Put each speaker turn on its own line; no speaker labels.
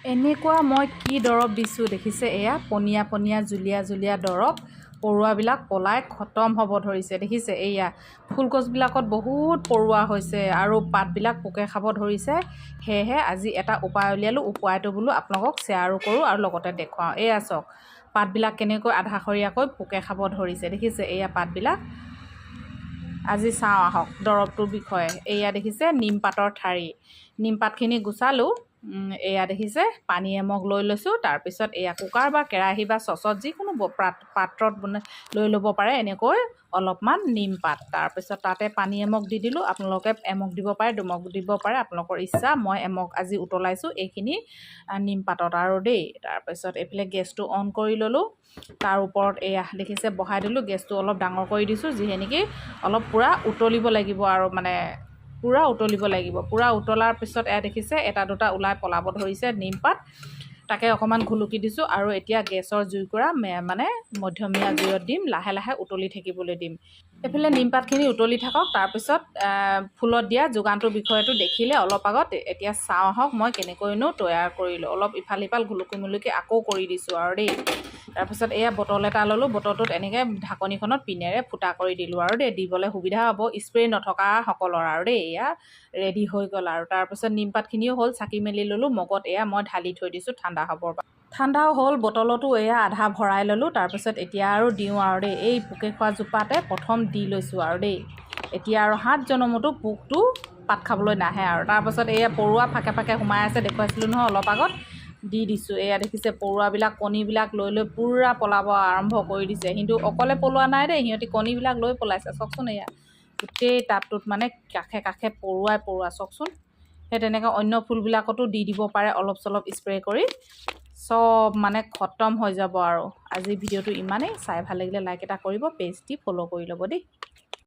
এনেকুৱা মই কি দৰৱ দিছোঁ দেখিছে, এয়া পনীয়া পনীয়া জুলীয়া জুলীয়া দৰৱ। পৰুৱাবিলাক পলাই খতম হ'ব ধৰিছে দেখিছে। এয়া ফুলগছবিলাকত বহুত পৰুৱা হৈছে আৰু পাতবিলাক পোকে খাব ধৰিছে। সেয়েহে আজি এটা উপায় উলিয়ালোঁ, উপায়টো বোলো আপোনালোকক শ্বেয়াৰো কৰোঁ আৰু লগতে দেখুৱাওঁ। এয়া চাওক পাতবিলাক কেনেকৈ আধাখৰীয়াকৈ পোকে খাব ধৰিছে দেখিছে। এয়া পাতবিলাক আজি চাওঁ আহক দৰৱটোৰ বিষয়ে। এয়া দেখিছে নিমপাতৰ ঠাৰি, নিমপাতখিনি গুচালোঁ। এয়া দেখিছে পানী এমগ লৈ লৈছোঁ। তাৰপিছত এয়া কুকাৰ বা কেৰাহী বা চচত যিকোনো পাত্ৰত লৈ ল'ব পাৰে এনেকৈ অলপমান নিমপাত। তাৰপিছত তাতে পানী এমগ দি দিলোঁ। আপোনালোকে এমগ দিব পাৰে, দুমগ দিব পাৰে, আপোনালোকৰ ইচ্ছা। মই এমগ আজি উতলাইছোঁ এইখিনি নিমপাতত আৰু দেই। তাৰপিছত এইফালে গেছটো অন কৰি ল'লোঁ। তাৰ ওপৰত এয়া দেখিছে বহাই দিলোঁ। গেছটো অলপ ডাঙৰ কৰি দিছোঁ, যিহে নেকি অলপ পূৰা উতলিব লাগিব আৰু মানে পূৰা উতলিব লাগিব। পূৰা উতলাৰ পিছত এয়া দেখিছে এটা দুটা ওলাই পলাব ধৰিছে নিমপাত। তাকে অকণমান ঘুলুকি দিছোঁ আৰু এতিয়া গেছৰ জুইকুৰা মানে মধ্যমীয়া জুইত দিম, লাহে লাহে উতলি থাকিবলৈ দিম। এইফালে নিমপাতখিনি উতলি থাকক। তাৰপিছত ফুলত দিয়া যোগানটোৰ বিষয়টো দেখিলে অলপ আগত। এতিয়া চাওঁ আহক মই কেনেকৈনো তৈয়াৰ কৰিলোঁ। অলপ ইফাল সিফাল ঘুলুকি মুলুকি আকৌ কৰি দিছোঁ আৰু দেই। তাৰপিছত এয়া বটল এটা ল'লোঁ, বটলটোত এনেকৈ ঢাকনিখনত পিনেৰে ফুটা কৰি দিলোঁ আৰু দেই, দিবলৈ সুবিধা হ'ব স্প্ৰে নথকা সকলৰ আৰু দেই। এয়া ৰেডি হৈ গ'ল আৰু তাৰপিছত নিমপাতখিনিও হ'ল, চাকি মেলি ল'লোঁ মগত। এয়া মই ঢালি থৈ দিছোঁ ঠাণ্ডা হ'বৰ বাবে। ঠাণ্ডাও হ'ল, বটলতো এয়া আধা ভৰাই ল'লোঁ। তাৰপিছত এতিয়া আৰু দিওঁ আৰু দেই, এই পোকে খোৱা জোপাতে প্ৰথম দি লৈছোঁ আৰু দেই। এতিয়া আৰু 7 জনমতো পোকটো পাত খাবলৈ নাহে আৰু। তাৰপাছত এয়া পৰুৱা ফাকে ফাকে সোমাই আছে, দেখুৱাইছিলোঁ নহয় অলপ আগত। দি দিছোঁ। এয়া দেখিছে পৰুৱাবিলাক কণীবিলাক লৈ লৈ পূৰা পলাব আৰম্ভ কৰি দিছে। কিন্তু অকলে পলোৱা নাই দেই, সিহঁতি কণীবিলাক লৈ পলাইছে চাওকচোন। এয়া গোটেই টাবটোত মানে কাষে কাষে পৰুৱাই পৰুৱা চাওকচোন। সেই তেনেকৈ অন্য ফুলবিলাকতো দি দিব পাৰে অলপ চলপ স্প্ৰে কৰি, চব মানে খতম হৈ যাব আৰু। আজি ভিডিঅ'টো ইমানেই। চাই ভাল লাগিলে লাইক এটা কৰিব, পেজটি ফ'ল' কৰি ল'ব দেই।